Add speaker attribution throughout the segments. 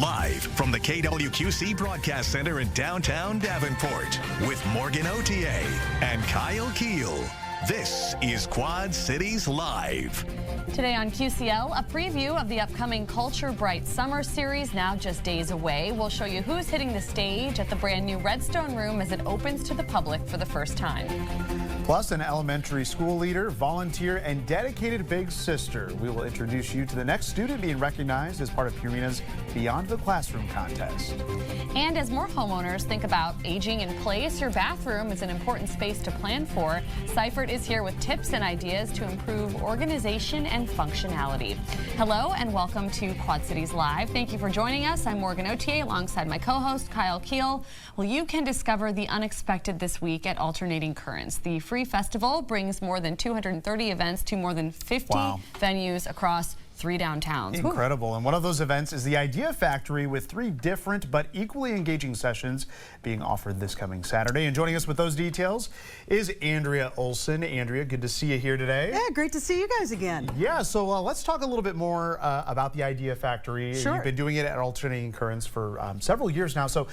Speaker 1: Live from the KWQC Broadcast Center in downtown Davenport with Morgan Otier and Kyle Keel. This is Quad Cities Live.
Speaker 2: Today on QCL, a preview of the upcoming Culture Bright Summer Series, now just days away. We'll show you who's hitting the stage at the brand new Redstone Room as it opens to the public for the first time.
Speaker 3: Plus, an elementary school leader, volunteer, and dedicated big sister. We will introduce you to the next student being recognized as part of Purina's Beyond the Classroom contest.
Speaker 2: And as more homeowners think about aging in place, your bathroom is an important space to plan for. Seifert is here with tips and ideas to improve organization and functionality. Hello and welcome to Quad Cities Live. Thank you for joining us. I'm Morgan Otier alongside my co-host Kyle Keel. Well, you can discover the unexpected this week at Alternating Currents. The free festival brings more than 230 events to more than 50 venues across 3 downtowns.
Speaker 3: Incredible. And one of those events is the Idea Factory with 3 different but equally engaging sessions being offered this coming Saturday. And joining us with those details is Andrea Olson. Andrea, good to see you here today.
Speaker 4: Yeah, great to see you guys again.
Speaker 3: Yeah, so let's talk a little bit more about the Idea Factory.
Speaker 4: Sure.
Speaker 3: You've been doing it at Alternating Currents for several years now. So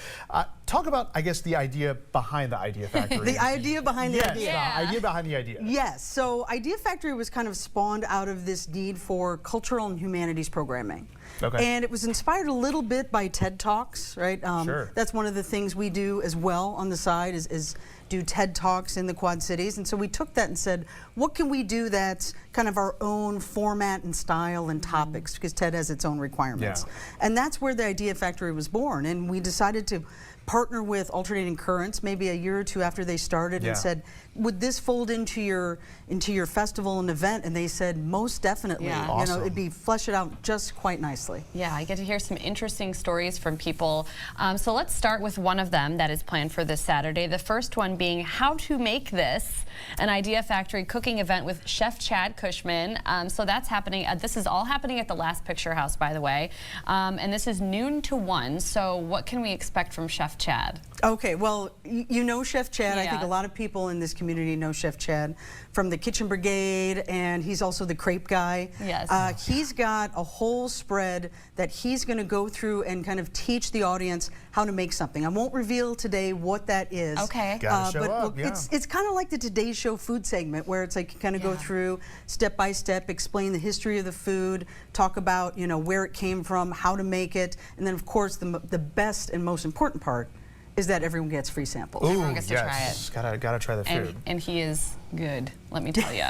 Speaker 3: talk about, I guess, the idea behind the Idea Factory.
Speaker 4: The idea behind the idea.
Speaker 3: The idea behind the idea.
Speaker 4: Yes, so Idea Factory was kind of spawned out of this need for cultural and humanities programming.
Speaker 3: Okay.
Speaker 4: And it was inspired a little bit by TED Talks, right?
Speaker 3: Sure.
Speaker 4: That's one of the things we do as well on the side is do TED Talks in the Quad Cities. And so we took that and said, what can we do that's kind of our own format and style and topics, because TED has its own requirements.
Speaker 3: Yeah.
Speaker 4: And that's where the Idea Factory was born. And we decided to partner with Alternating Currents maybe a year or 2 after they started and said, would this fold into your festival and event? And they said, most definitely.
Speaker 2: Yeah.
Speaker 4: You know, it'd be flesh it out just quite nicely.
Speaker 2: Yeah, I get to hear some interesting stories from people. So let's start with one of them that is planned for this Saturday. The first one being how to make this, an Idea Factory cooking event with Chef Chad Cushman. So that's happening. This is all happening at the Last Picture House, by the way. And this is noon to 1. So what can we expect from Chef Chad?
Speaker 4: Okay, well, you know Chef Chad.
Speaker 2: Yeah.
Speaker 4: I think a lot of people in this community know Chef Chad from the Kitchen Brigade, and he's also the crepe guy.
Speaker 2: Yes.
Speaker 4: He's got a whole spread that he's going to go through and kind of teach the audience how to make something. I won't reveal today what that is.
Speaker 2: Okay.
Speaker 3: Gotta show
Speaker 4: but
Speaker 3: up,
Speaker 4: look, it's kind of like the Today Show food segment, where it's like you kind of go through step by step, explain the history of the food, talk about where it came from, how to make it, and then of course the best and most important part is that everyone gets free samples.
Speaker 2: Everyone gets to try it.
Speaker 3: Gotta try the food.
Speaker 2: And he is good, let me tell you.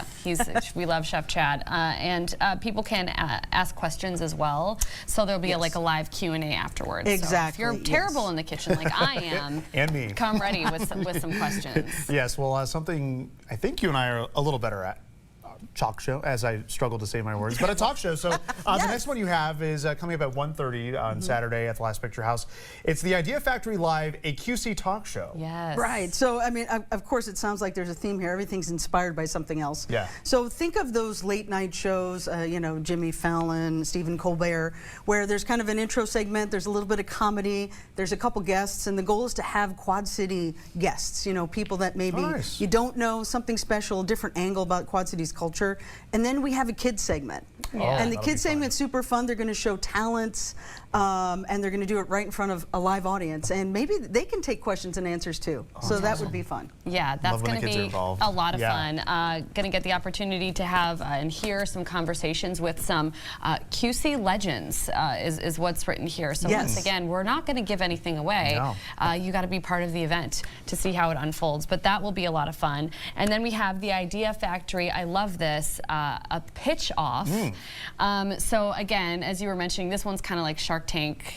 Speaker 2: We love Chef Chad. And people can ask questions as well. So there'll be like a live Q&A afterwards.
Speaker 4: Exactly.
Speaker 2: So if you're terrible in the kitchen like I am,
Speaker 3: and me,
Speaker 2: come ready with some questions.
Speaker 3: Yes, well, something I think you and I are a little better at. Talk show, as I struggle to say my words, but a talk show. So the next one you have is coming up at 1:30 on Saturday at the Last Picture House. It's the Idea Factory Live, a QC talk show.
Speaker 2: Yes.
Speaker 4: Right. So, I mean, of course, it sounds like there's a theme here. Everything's inspired by something else.
Speaker 3: Yeah.
Speaker 4: So think of those late night shows, Jimmy Fallon, Stephen Colbert, where there's kind of an intro segment, there's a little bit of comedy, there's a couple guests, and the goal is to have Quad City guests, people that maybe you don't know, something special, a different angle about Quad City's culture. And then we have a kids segment. And the kids segment's super fun. They're going to show talents, and they're going to do it right in front of a live audience. And maybe they can take questions and answers too. So that would be fun.
Speaker 2: Yeah, that's going to be a lot of fun. Going to get the opportunity to have and hear some conversations with some QC legends is what's written here. So once again, we're not going to give anything away. No. You got to be part of the event to see how it unfolds. But that will be a lot of fun. And then we have the Idea Factory. I love this, a pitch off. So again, as you were mentioning, this one's kind of like Shark Tank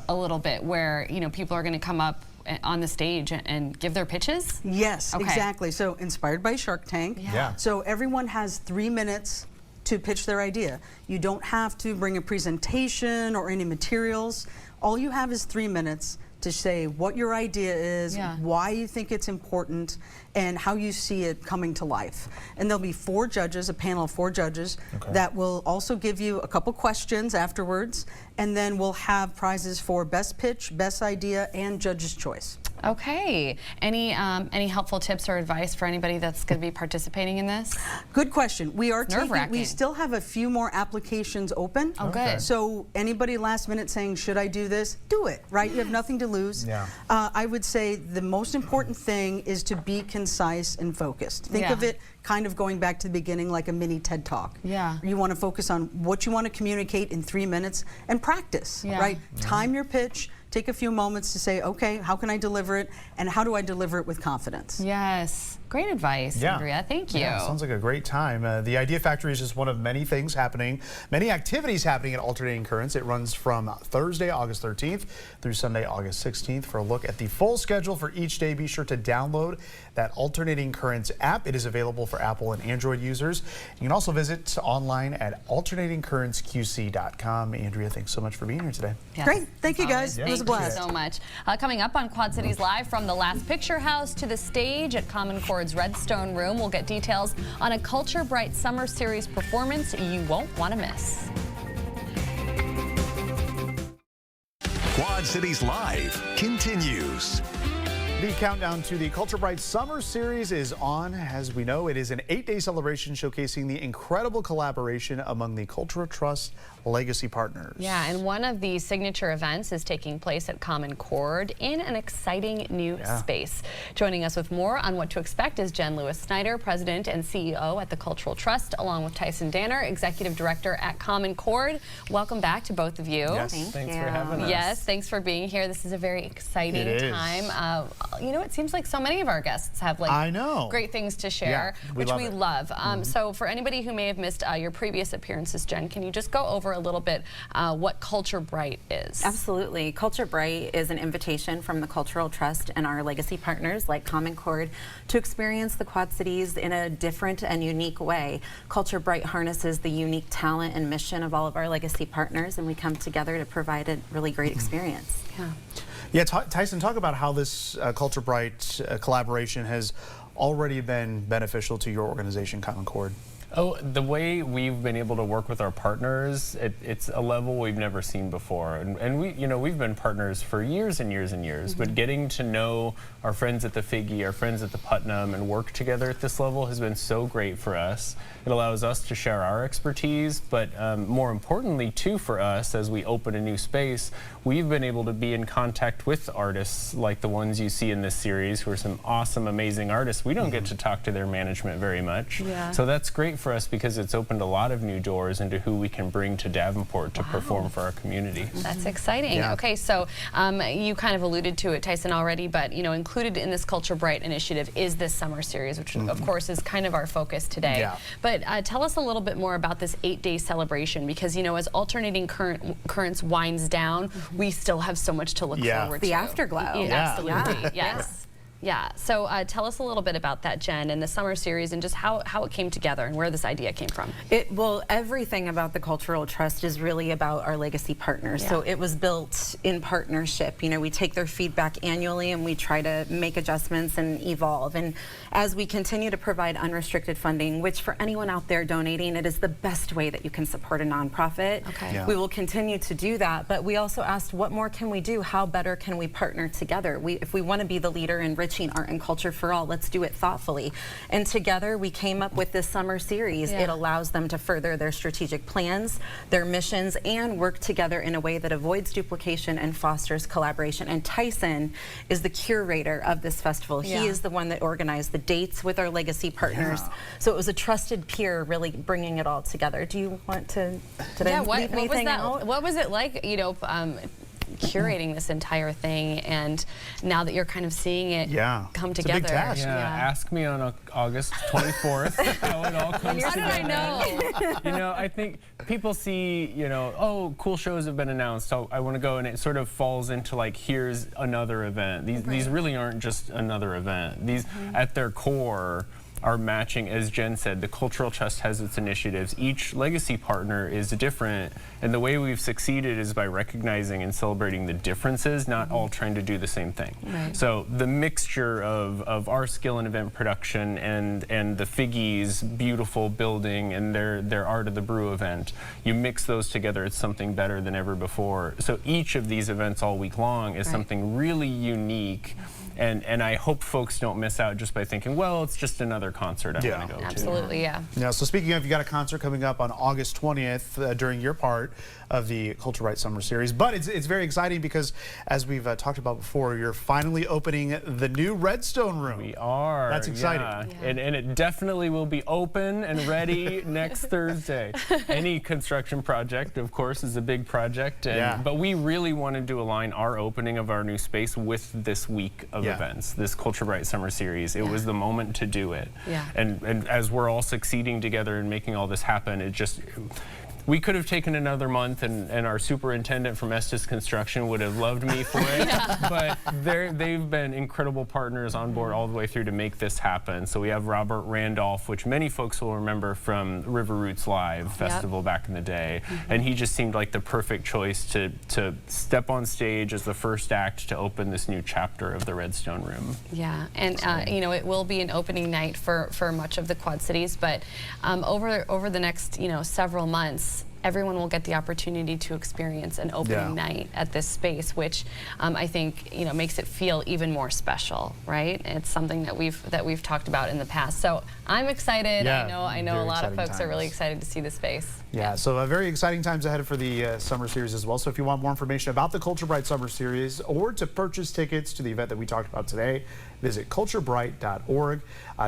Speaker 2: a little bit, where people are going to come up on the stage and give their pitches?
Speaker 4: Yes, exactly. So inspired by Shark Tank.
Speaker 3: Yeah.
Speaker 4: So everyone has 3 minutes to pitch their idea. You don't have to bring a presentation or any materials. All you have is 3 minutes to say what your idea is, why you think it's important, and how you see it coming to life. And there'll be 4 judges, a panel of 4 judges, that will also give you a couple questions afterwards, and then we'll have prizes for best pitch, best idea, and judge's choice.
Speaker 2: Okay. Any helpful tips or advice for anybody that's going to be participating in this?
Speaker 4: Good question. We are
Speaker 2: Nerve-wracking.
Speaker 4: we still have a few more applications open.
Speaker 2: Oh, good.
Speaker 4: So anybody last minute saying, should I do this? Do it, right? You have nothing to lose.
Speaker 3: Yeah.
Speaker 4: I would say the most important thing is to be concise and focused. Think of it kind of going back to the beginning like a mini TED Talk.
Speaker 2: Yeah.
Speaker 4: You want to focus on what you want to communicate in 3 minutes and practice, right? Time your pitch. Take a few moments to say, okay, how can I deliver it, and how do I deliver it with confidence?
Speaker 2: Yes. Great advice, Andrea. Thank you.
Speaker 3: Yeah, sounds like a great time. The Idea Factory is just one of many things happening, many activities happening at Alternating Currents. It runs from Thursday, August 13th through Sunday, August 16th. For a look at the full schedule for each day, be sure to download that Alternating Currents app. It is available for Apple and Android users. You can also visit online at alternatingcurrentsqc.com. Andrea, thanks so much for being here today.
Speaker 2: Yes.
Speaker 4: Great. Thank you, guys. It was a blast.
Speaker 2: Thank you so much. Coming up on Quad Cities Live, from the Last Picture House to the stage at Common Chord's Redstone Room, we'll get details on a Culture Bright Summer Series performance you won't want to miss.
Speaker 1: Quad Cities Live continues.
Speaker 3: The countdown to the Culture Bright Summer Series is on. As we know, it is an 8-day celebration showcasing the incredible collaboration among the Cultural Trust legacy partners.
Speaker 2: Yeah, and one of the signature events is taking place at Common Chord in an exciting new space. Joining us with more on what to expect is Jen Lewis-Snyder, President and CEO at the Cultural Trust, along with Tyson Danner, Executive Director at Common Chord. Welcome back to both of you.
Speaker 3: Yes.
Speaker 5: Thanks for having us.
Speaker 2: Yes, thanks for being here. This is a very exciting time. You know, it seems like so many of our guests have great things to share, which we love. So for anybody who may have missed your previous appearances, Jen, can you just go over a little bit what Culture Bright is?
Speaker 5: Absolutely. Culture Bright is an invitation from the Cultural Trust and our legacy partners like Common Chord to experience the Quad Cities in a different and unique way. Culture Bright harnesses the unique talent and mission of all of our legacy partners, and we come together to provide a really great experience.
Speaker 3: Yeah, Tyson, talk about how this Culture Bright collaboration has already been beneficial to your organization, Common Chord.
Speaker 6: Oh, the way we've been able to work with our partners, it's a level we've never seen before. And we, you know, we've been partners for years and years and years, but getting to know our friends at the Figge, our friends at the Putnam, and work together at this level has been so great for us. It allows us to share our expertise, but more importantly, too, for us, as we open a new space, we've been able to be in contact with artists like the ones you see in this series, who are some awesome, amazing artists. We don't get to talk to their management very much. So that's great for us because it's opened a lot of new doors into who we can bring to Davenport to perform for our community.
Speaker 2: That's exciting. Okay, so you kind of alluded to it, Tyson, already, but you know, included in this Culture Bright initiative is this summer series, which of course is kind of our focus today. But tell us a little bit more about this 8-day celebration, because you know, as Alternating Currents winds down, we still have so much to look forward to.
Speaker 5: The afterglow.
Speaker 2: Absolutely. Yes. Yeah, so tell us a little bit about that, Jen, and the summer series, and just how it came together and where this idea came from.
Speaker 5: Well, everything about the Cultural Trust is really about our legacy partners. So it was built in partnership. You know, we take their feedback annually and we try to make adjustments and evolve. And as we continue to provide unrestricted funding, which for anyone out there donating, it is the best way that you can support a nonprofit. We will continue to do that, but we also asked, what more can we do? How better can we partner together? If we want to be the leader in art and culture for all, let's do it thoughtfully. And together we came up with this summer series. It allows them to further their strategic plans, their missions, and work together in a way that avoids duplication and fosters collaboration. And Tyson is the curator of this festival. He is the one that organized the dates with our legacy partners. So it was a trusted peer really bringing it all together. Do you want to leave anything out?
Speaker 2: What was it like, you know, curating this entire thing, and now that you're kind of seeing it come together?
Speaker 3: It's a big task.
Speaker 6: Ask me on August 24th how it all comes together.
Speaker 2: How did I know?
Speaker 6: You know, I think people see, you know, oh, cool shows have been announced, so I want to go, and it sort of falls into like, here's another event. These really aren't just another event. These, at their core, are matching, as Jen said. The Cultural Trust has its initiatives. Each legacy partner is different, and the way we've succeeded is by recognizing and celebrating the differences, not all trying to do the same thing. So the mixture of our skill in event production and the Figge's beautiful building and their Art of the Brew event, you mix those together, it's something better than ever before. So each of these events all week long is something really unique And I hope folks don't miss out just by thinking, well, it's just another concert I want to go to.
Speaker 2: Absolutely, yeah.
Speaker 3: Now, so speaking of, you got a concert coming up on August 20th during your part of the Culture Bright Summer Series. But it's very exciting because, as we've talked about before, you're finally opening the new Redstone Room.
Speaker 6: We are.
Speaker 3: That's exciting.
Speaker 6: Yeah. And it definitely will be open and ready next Thursday. Any construction project, of course, is a big project. But we really wanted to align our opening of our new space with this week of events, this Culture Bright Summer Series. It was the moment to do it.
Speaker 2: Yeah.
Speaker 6: And as we're all succeeding together and making all this happen, it just... We could have taken another month, and our superintendent from Estes Construction would have loved me for it. But they've been incredible partners on board all the way through to make this happen. So we have Robert Randolph, which many folks will remember from River Roots Live Festival back in the day. And he just seemed like the perfect choice to step on stage as the first act to open this new chapter of the Redstone Room.
Speaker 2: Yeah, and you know, it will be an opening night for much of the Quad Cities, but over the next several months, everyone will get the opportunity to experience an opening night at this space, which I think makes it feel even more special, right? It's something that we've talked about in the past. So I'm excited. I know a lot of folks are really excited to see the space.
Speaker 3: Yeah, so very exciting times ahead for the Summer Series as well. So if you want more information about the Culture Bright Summer Series or to purchase tickets to the event that we talked about today, visit culturebright.org.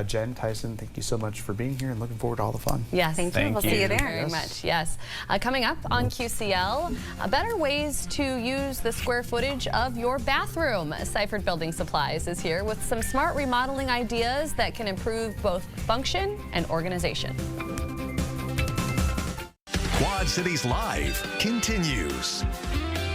Speaker 3: Jen, Tyson, thank you so much for being here and looking forward to all the fun.
Speaker 2: Yes,
Speaker 5: thank you. We'll see you there.
Speaker 2: Very much. Yes. Coming up on QCL, better ways to use the square footage of your bathroom. Seifert Building Supplies is here with some smart remodeling ideas that can improve both function and organization.
Speaker 1: Quad Cities Live continues.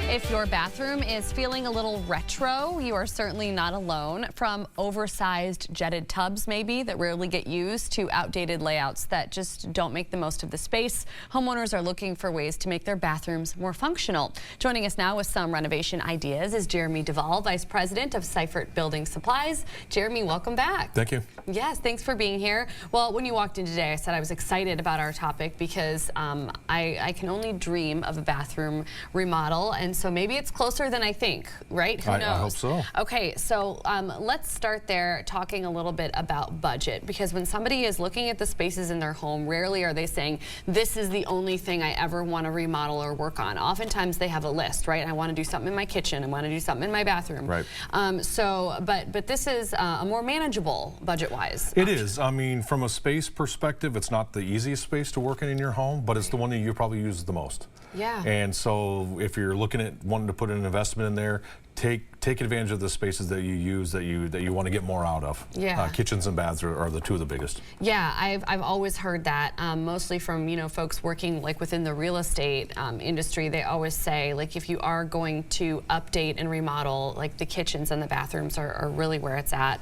Speaker 2: If your bathroom is feeling a little retro, you are certainly not alone. From oversized jetted tubs, maybe, that rarely get used, to outdated layouts that just don't make the most of the space, homeowners are looking for ways to make their bathrooms more functional. Joining us now with some renovation ideas is Jeremy Duvall, Vice President of Seifert Building Supplies. Jeremy, welcome back.
Speaker 7: Thank you.
Speaker 2: Yes, thanks for being here. Well, when you walked in today, I said I was excited about our topic because I can only dream of a bathroom remodel, and so maybe it's closer than I think, right? Who knows?
Speaker 7: I hope so.
Speaker 2: Okay, so let's start there talking a little bit about budget, because when somebody is looking at the spaces in their home, rarely are they saying, this is the only thing I ever want to remodel or work on. Oftentimes they have a list, right? I want to do something in my kitchen, I want to do something in my bathroom.
Speaker 7: Right.
Speaker 2: But this is a more manageable budget-wise.
Speaker 7: It is. I mean, from a space perspective, it's not the easiest space to work in your home, but it's the one that you probably use the most.
Speaker 2: Yeah.
Speaker 7: And so if you're looking at wanting to put an investment in there, take advantage of the spaces that you use that you want to get more out of.
Speaker 2: Yeah.
Speaker 7: Kitchens and baths are the two of the biggest.
Speaker 2: Yeah, I've always heard that, mostly from folks working like within the real estate industry. They always say, like, if you are going to update and remodel, like, the kitchens and the bathrooms are really where it's at.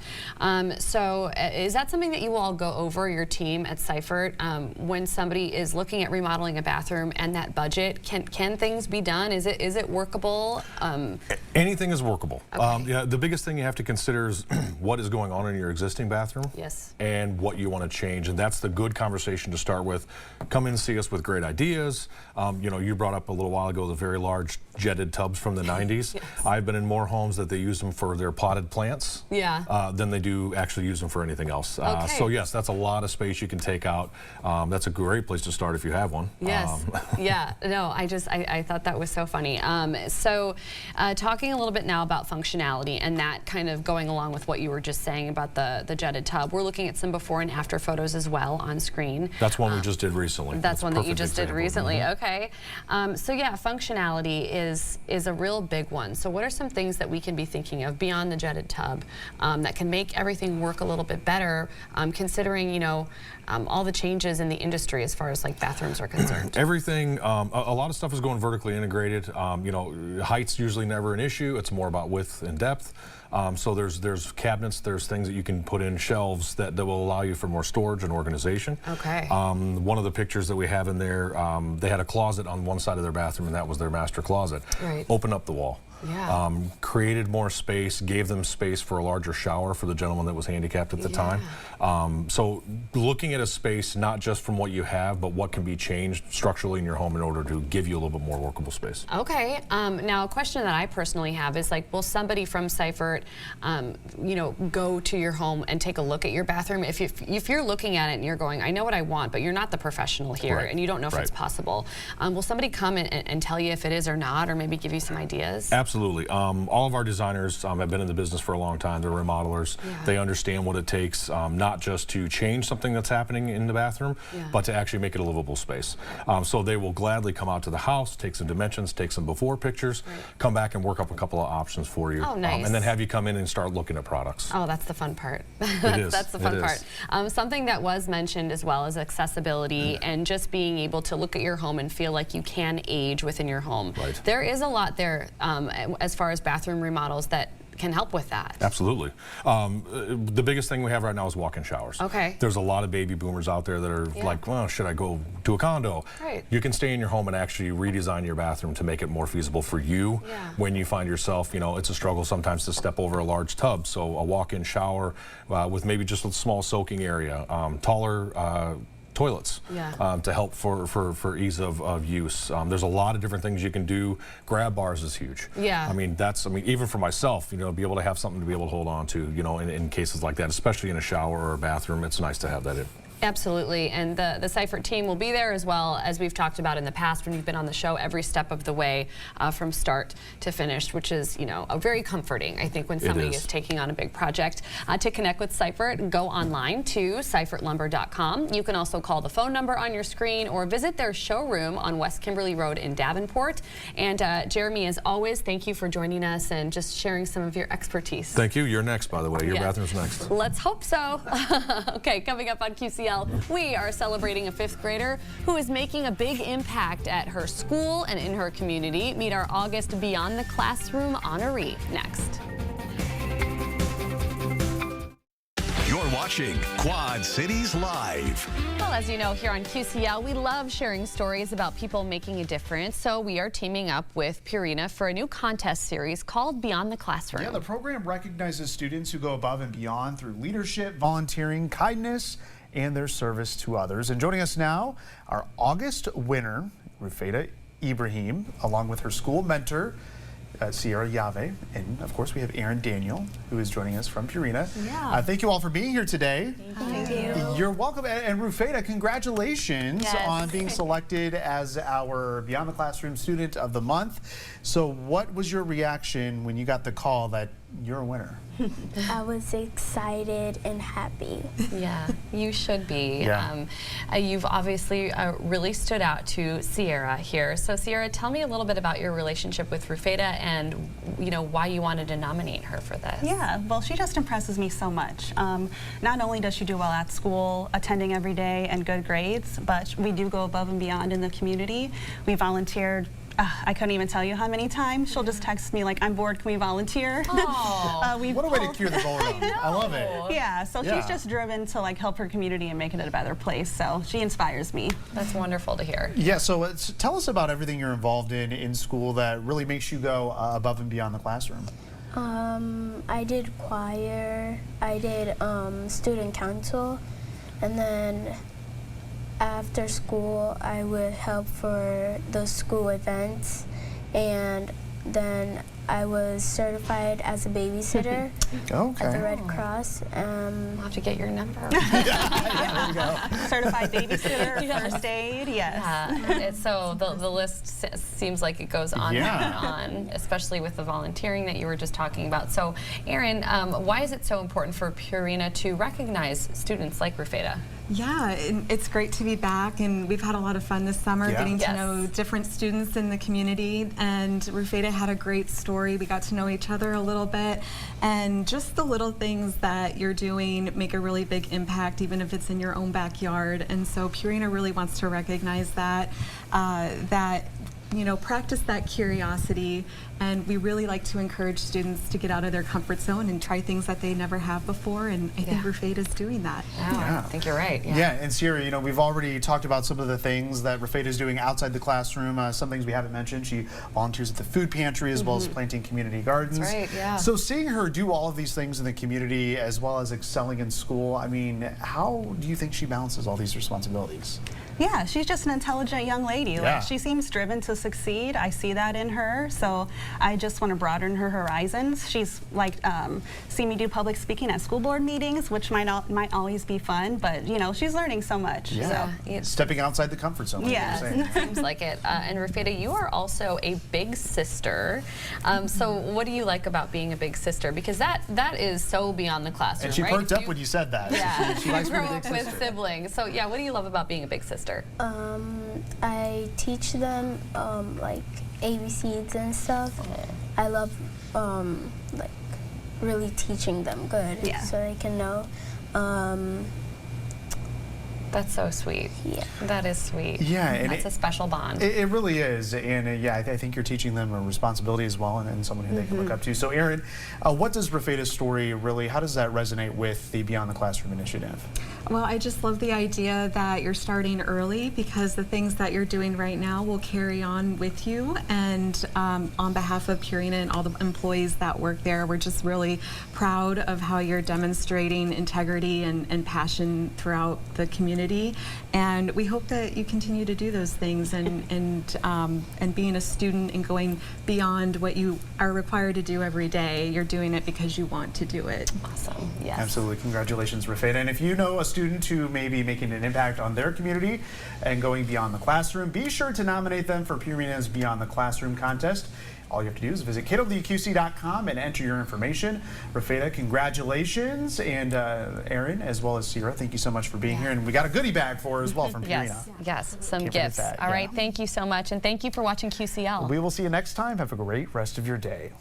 Speaker 2: So is that something that you all go over, your team at Seifert, when somebody is looking at remodeling a bathroom and that budget? Can things be done? Is it workable?
Speaker 7: Anything is workable.
Speaker 2: Okay.
Speaker 7: Yeah, the biggest thing you have to consider is what is going on in your existing bathroom.
Speaker 2: Yes.
Speaker 7: And what you want to change, and that's the good conversation to start with. Come in and see us with great ideas. You brought up a little while ago the very large jetted tubs from the 90s.
Speaker 2: Yes.
Speaker 7: I've been in more homes that they use them for their potted plants than they do actually use them for anything else.
Speaker 2: Okay.
Speaker 7: So yes, that's a lot of space you can take out. That's a great place to start if you have one.
Speaker 2: Yes. Yeah. No, I thought that was so funny. So talking a little bit now about functionality and that kind of going along with what you were just saying about the jetted tub, we're looking at some before and after photos as well on screen.
Speaker 7: That's one we just did recently.
Speaker 2: That's one that you just did recently.
Speaker 7: Mm-hmm.
Speaker 2: Okay. So yeah, functionality is a real big one. So what are some things that we can be thinking of beyond the jetted tub that can make everything work a little bit better, considering all the changes in the industry as far as like bathrooms are concerned?
Speaker 7: Everything, a lot of stuff is going vertically integrated. Height's usually never an issue. It's more about width and depth. So there's cabinets, there's things that you can put in shelves that will allow you for more storage and organization.
Speaker 2: Okay.
Speaker 7: One of the pictures that we have in there, they had a closet on one side of their bathroom, and that was their master closet.
Speaker 2: Right.
Speaker 7: Open up the wall. created more space, gave them space for a larger shower for the gentleman that was handicapped at the time. So looking at a space not just from what you have, but what can be changed structurally in your home in order to give you a little bit more workable space.
Speaker 2: Okay. Now, a question that I personally have is, like, will somebody from Seifert, you know, go to your home and take a look at your bathroom? If you're looking at it and you're going, I know what I want, but you're not the professional here, and you don't know if it's possible, will somebody come and tell you if it is or not, or maybe give you some ideas?
Speaker 7: Absolutely. All of our designers have been in the business for a long time. They're remodelers. They understand what it takes, not just to change something that's happening in the bathroom, but to actually make it a livable space. So they will gladly come out to the house, take some dimensions, take some before pictures, come back and work up a couple of options for you.
Speaker 2: Oh, nice.
Speaker 7: And then have you come in and start looking at products.
Speaker 2: Oh, that's the fun part.
Speaker 7: It is.
Speaker 2: That's the fun part. Something that was mentioned as well is accessibility and just being able to look at your home and feel like you can age within your home. There is a lot there as far as bathroom remodels that can help with that.
Speaker 7: Absolutely. The biggest thing we have right now is walk-in showers.
Speaker 2: Okay.
Speaker 7: There's a lot of baby boomers out there that are like, well, should I go to a condo? You can stay in your home and actually redesign your bathroom to make it more feasible for you when you find yourself, you know, it's a struggle sometimes to step over a large tub. So a walk-in shower with maybe just a small soaking area, taller toilets to help for ease of use. There's a lot of different things you can do. Grab bars is huge. I mean, even for myself, you know, be able to have something to be able to hold on to, you know, in cases like that, especially in a shower or a bathroom, it's nice to have that in.
Speaker 2: Absolutely, and the Seifert team will be there as well, as we've talked about in the past when you've been on the show, every step of the way from start to finish, which is, you know, very comforting, I think, when somebody is taking on a big project. To connect with Seifert, go online to seifertlumber.com. You can also call the phone number on your screen or visit their showroom on West Kimberly Road in Davenport. And Jeremy, as always, thank you for joining us and just sharing some of your expertise.
Speaker 7: Thank you. You're next, by the way. Your bathroom's next.
Speaker 2: Let's hope so. Okay, coming up on QCL, we are celebrating a 5th grader who is making a big impact at her school and in her community. Meet our August Beyond the Classroom honoree next.
Speaker 1: You're watching Quad Cities Live.
Speaker 2: Well, as you know, here on QCL, we love sharing stories about people making a difference. So we are teaming up with Purina for a new contest series called Beyond the Classroom.
Speaker 3: Yeah, the program recognizes students who go above and beyond through leadership, volunteering, kindness, and their service to others. And joining us now, our August winner, Rufeta Ibrahim, along with her school mentor, Sierra Yave, and of course we have Aaron Daniel, who is joining us from Purina. Thank you all for being here today.
Speaker 2: Thank you.
Speaker 3: You're welcome. And Rufeta, congratulations on being selected as our Beyond the Classroom Student of the Month. So what was your reaction when you got the call that you're a winner?
Speaker 8: I was excited and happy.
Speaker 2: Yeah, you should be. You've obviously really stood out to Sierra here. So Sierra, tell me a little bit about your relationship with Rufeta and, you know, why you wanted to nominate her for this.
Speaker 9: Yeah, well, she just impresses me so much. Not only does she do well at school, attending every day and good grades, but we do go above and beyond in the community. We volunteered. I couldn't even tell you how many times. She'll just text me like, I'm bored, can we volunteer?
Speaker 3: What a way to cure the boredom. I love it.
Speaker 9: Yeah, so she's just driven to like help her community and make it a better place. So she inspires me.
Speaker 2: That's wonderful to hear.
Speaker 3: Yeah, so tell us about everything you're involved in school that really makes you go above and beyond the classroom.
Speaker 8: I did choir, I did student council, and then after school, I would help for those school events, and then I was certified as a babysitter at the Red Cross.
Speaker 2: I'll have to get your number.
Speaker 3: There you go.
Speaker 9: Certified babysitter, first aid, yes.
Speaker 2: So the list seems like it goes on and on, especially with the volunteering that you were just talking about. So, Aaron, why is it so important for Purina to recognize students like Rufeta?
Speaker 10: Yeah, it's great to be back, and we've had a lot of fun this summer getting to know different students in the community, and Rufeta had a great story. We got to know each other a little bit, and just the little things that you're doing make a really big impact, even if it's in your own backyard. And so Purina really wants to recognize that, you know, practice that curiosity And we really like to encourage students to get out of their comfort zone and try things that they never have before, and I think Rafeda is doing that.
Speaker 2: I think you're right.
Speaker 3: Yeah, and Sierra, you know, we've already talked about some of the things that Rafeda is doing outside the classroom. Some things we haven't mentioned. She volunteers at the food pantry as well as planting community gardens.
Speaker 2: That's right, yeah.
Speaker 3: So seeing her do all of these things in the community as well as excelling in school, I mean, how do you think she balances all these responsibilities?
Speaker 9: Yeah, she's just an intelligent young lady.
Speaker 3: Yeah.
Speaker 9: Like, she seems driven to succeed. I see that in her. So I just want to broaden her horizons. She's like seen me do public speaking at school board meetings, which might always be fun, but you know, she's learning so much.
Speaker 3: Yeah,
Speaker 9: so.
Speaker 3: Stepping outside the comfort zone. Like
Speaker 9: yes.
Speaker 3: you were saying.
Speaker 2: Seems like it. And Rafeda, you are also a big sister. So what do you like about being a big sister? Because that is so beyond the classroom,
Speaker 3: and she
Speaker 2: right?
Speaker 3: perked up when you said that.
Speaker 2: Yeah,
Speaker 3: she likes being a big
Speaker 2: grew up
Speaker 3: sister.
Speaker 2: with siblings. So yeah, what do you love about being a big sister?
Speaker 8: I teach them like ABCs and stuff. I love like really teaching them good, so they can know.
Speaker 2: That's so sweet.
Speaker 8: Yeah.
Speaker 2: That is sweet.
Speaker 3: Yeah, and
Speaker 2: that's a special bond.
Speaker 3: It really is, and yeah, I think you're teaching them a responsibility as well, and someone who they can look up to. So, Erin, what does Rafeda's story really? How does that resonate with the Beyond the Classroom initiative?
Speaker 10: Well, I just love the idea that you're starting early, because the things that you're doing right now will carry on with you. And on behalf of Purina and all the employees that work there, we're just really proud of how you're demonstrating integrity and passion throughout the community. And we hope that you continue to do those things and being a student and going beyond what you are required to do every day. You're doing it because you want to do it.
Speaker 2: Awesome. Yes.
Speaker 3: Absolutely. Congratulations, Rafeda. And if you know a student who may be making an impact on their community and going beyond the classroom, be sure to nominate them for Purina's Beyond the Classroom contest. All you have to do is visit KiddoWQC.com and enter your information. Rafeda, congratulations. And Erin, as well as Sierra, thank you so much for being here. And we got a goodie bag for her as well from Purina.
Speaker 2: Yes, some
Speaker 3: Can't forget
Speaker 2: gifts.
Speaker 3: that,
Speaker 2: All right, thank you so much. And thank you for watching QCL.
Speaker 3: We will see you next time. Have a great rest of your day.